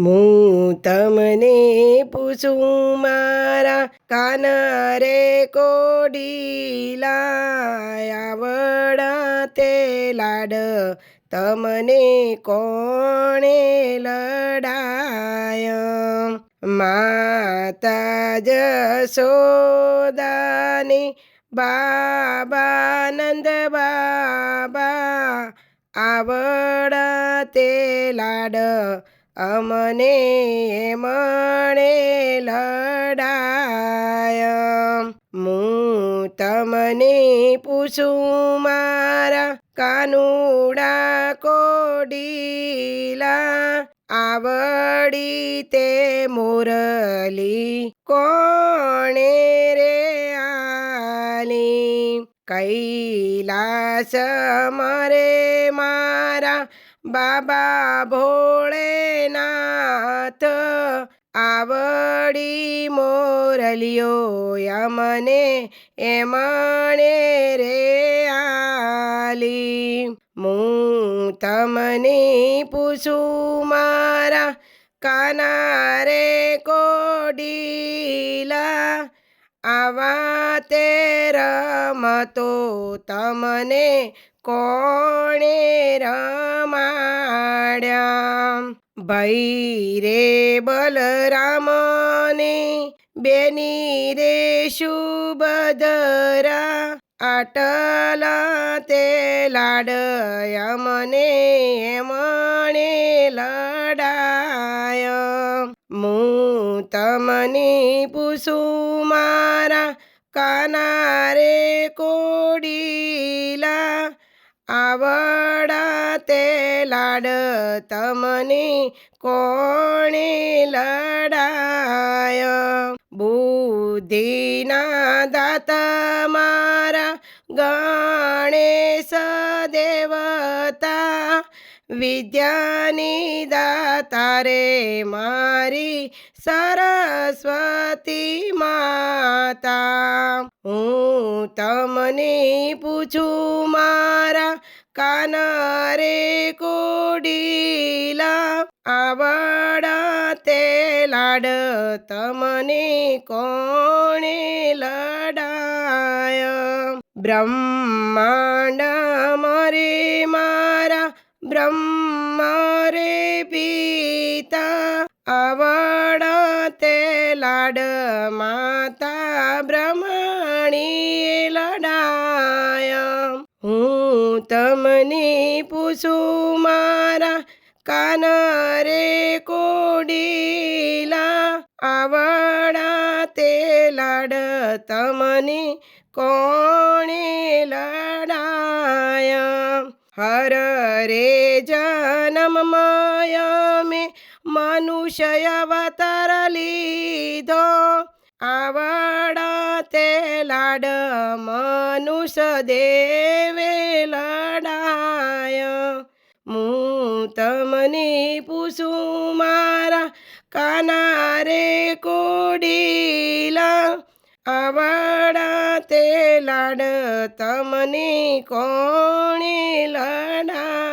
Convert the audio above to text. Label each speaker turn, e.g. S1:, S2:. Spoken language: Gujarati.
S1: હું તમને પૂછું મારા કાન રે કોડીલા, આવડા તે લાડ તમને કોણે લડાય? માતા જશોદાની બાબા નંદ બાબા, આવડા તે લાડ અમને મણે લડાય. હું તમને પૂછું મારા કાનુડા કોડીલા, આવડી તે મુરલી કોણે રે આલી? કૈલાસ મરે મારા બાબા ભોળેનાથ, આવડી મોરલીઓ અમને એમણે રે આલી. હું તમને પૂછું મારા કાના રે કોડીલા, આવા તે રમતો તમને કોણે રમાડ્યા? ભાઈ રે બલરામને બેની રે સુભદ્રા, આટલા તે લાડ અમને એમણે લડાય. હું તમને પૂછું મારા કાના રે કોડીલા, આવડા તે લાડ તમને કોણે લડાય? બુદ્ધિના દાતા મારા ગણેશ દેવતા, વિદ્યાની દાતા રે મારી સરસ્વતી માતા. હું તમને પૂછું મારા કાન રે કોડીલા, આવડા તે લાડ તમને કોણે લડાય? બ્રહ્માંડ મરે મારા બ્રહ્મ રે પિતા, આવડા તે લાડ માતા બ્રહ્મણી લડાય. હું તમને પૂછું મારા કાન રે કોડીલા, આવડા તે લાડ તમને કોણે લડાય? હર રે જન્મમય મેં મનુષ્ય અવતાર લીધો, આવડા તે લાડ મનુષ્ય દેવે લડાય. હું તમને પૂછું મારા કાના રે કોડીલા, આવડા તે લાડ તમને કોણે લડાય?